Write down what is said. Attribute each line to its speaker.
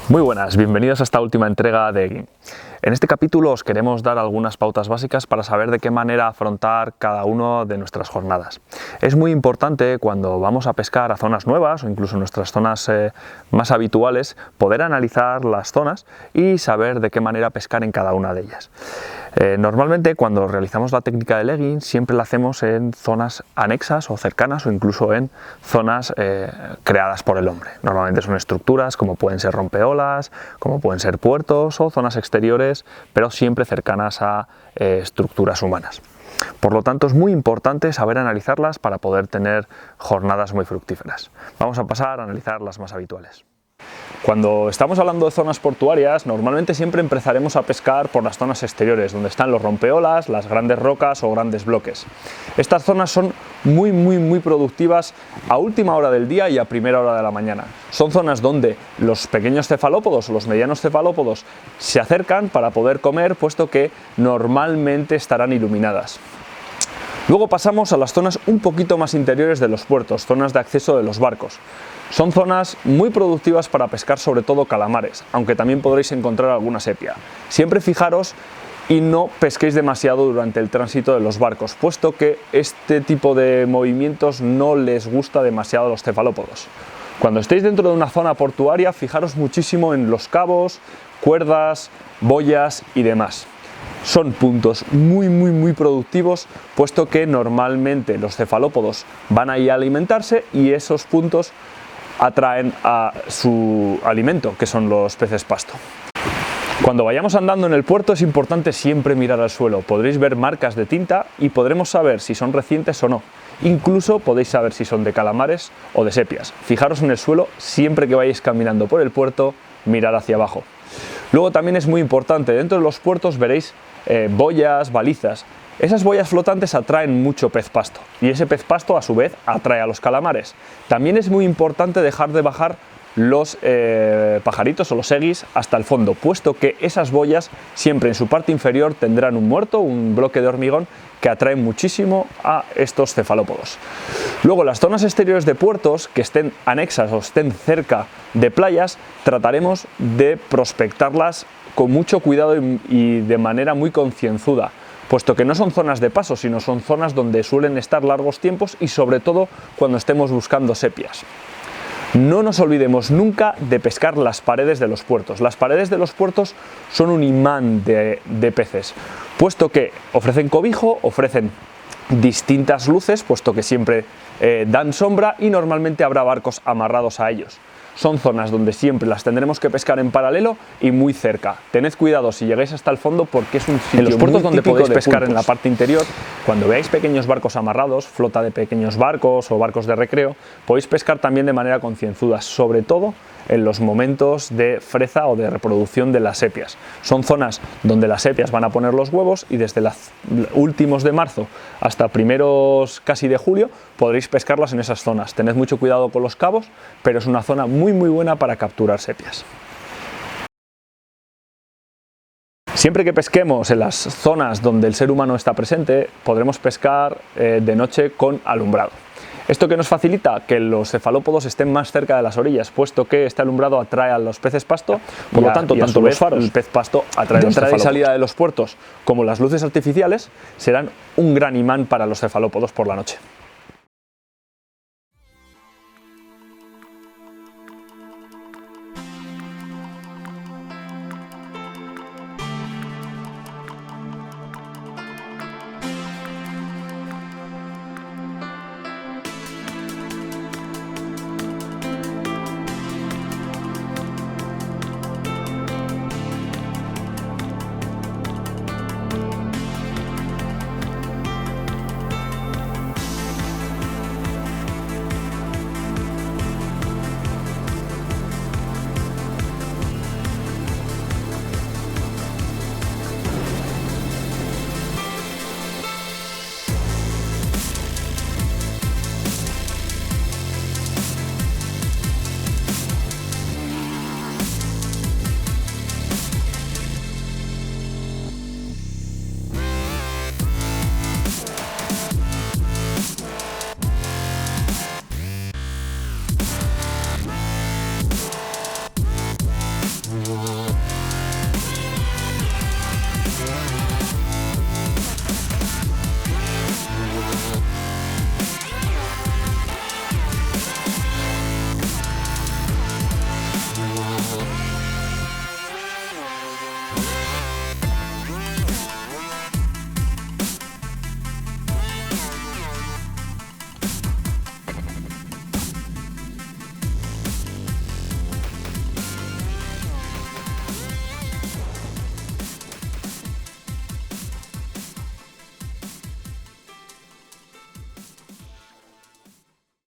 Speaker 1: Muy buenas, bienvenidos a esta última entrega de Egging. En este capítulo os queremos dar algunas pautas básicas para saber de qué manera afrontar cada una de nuestras jornadas. Es muy importante cuando vamos a pescar a zonas nuevas o incluso nuestras zonas más habituales, poder analizar las zonas y saber de qué manera pescar en cada una de ellas. Normalmente cuando realizamos la técnica del egging siempre la hacemos en zonas anexas o cercanas o incluso en zonas creadas por el hombre. Normalmente son estructuras como pueden ser rompeolas, como pueden ser puertos o zonas exteriores, pero siempre cercanas a estructuras humanas. Por lo tanto es muy importante saber analizarlas para poder tener jornadas muy fructíferas. Vamos a pasar a analizar las más habituales. Cuando estamos hablando de zonas portuarias, normalmente siempre empezaremos a pescar por las zonas exteriores, donde están los rompeolas, las grandes rocas o grandes bloques. Estas zonas son muy productivas a última hora del día y a primera hora de la mañana. Son zonas donde los pequeños cefalópodos o los medianos cefalópodos se acercan para poder comer, puesto que normalmente estarán iluminadas. Luego pasamos a las zonas un poquito más interiores de los puertos, zonas de acceso de los barcos. Son zonas muy productivas para pescar sobre todo calamares, aunque también podréis encontrar alguna sepia. Siempre fijaros y no pesquéis demasiado durante el tránsito de los barcos, puesto que este tipo de movimientos no les gusta demasiado a los cefalópodos. Cuando estéis dentro de una zona portuaria, fijaros muchísimo en los cabos, cuerdas, boyas y demás. Son puntos muy productivos, puesto que normalmente los cefalópodos van ahí a alimentarse y esos puntos atraen a su alimento, que son los peces pasto. Cuando vayamos andando en el puerto es importante siempre mirar al suelo. Podréis ver marcas de tinta y podremos saber si son recientes o no. Incluso podéis saber si son de calamares o de sepias. Fijaros en el suelo siempre que vayáis caminando por el puerto, mirar hacia abajo. Luego también es muy importante, dentro de los puertos veréis boyas, balizas. Esas boyas flotantes atraen mucho pez pasto y ese pez pasto a su vez atrae a los calamares. También es muy importante dejar de bajar los pajaritos o los eguis hasta el fondo, puesto que esas boyas siempre en su parte inferior tendrán un muerto, un bloque de hormigón que atrae muchísimo a estos cefalópodos. Luego las zonas exteriores de puertos que estén anexas o estén cerca de playas, trataremos de prospectarlas con mucho cuidado y de manera muy concienzuda, puesto que no son zonas de paso, sino son zonas donde suelen estar largos tiempos y sobre todo cuando estemos buscando sepias. No nos olvidemos nunca de pescar las paredes de los puertos. Las paredes de los puertos son un imán de peces, puesto que ofrecen cobijo, ofrecen distintas luces, puesto que siempre dan sombra y normalmente habrá barcos amarrados a ellos. Son zonas donde siempre las tendremos que pescar en paralelo y muy cerca. Tened cuidado si llegáis hasta el fondo porque es un sitio. En los puertos donde podéis pescar en la parte interior, cuando veáis pequeños barcos amarrados, flota de pequeños barcos o barcos de recreo, podéis pescar también de manera concienzuda, sobre todo en los momentos de freza o de reproducción de las sepias. Son zonas donde las sepias van a poner los huevos y desde los últimos de marzo hasta primeros casi de julio podréis pescarlas en esas zonas. Tened mucho cuidado con los cabos, pero es una zona muy buena para capturar sepias. Siempre que pesquemos en las zonas donde el ser humano está presente, podremos pescar de noche con alumbrado. ¿Esto qué nos facilita? Que los cefalópodos estén más cerca de las orillas, puesto que este alumbrado atrae a los peces pasto, por lo tanto, tanto los faros, el pez pasto atrae a los cefalópodos. La entrada y salida de los puertos, como las luces artificiales, serán un gran imán para los cefalópodos por la noche.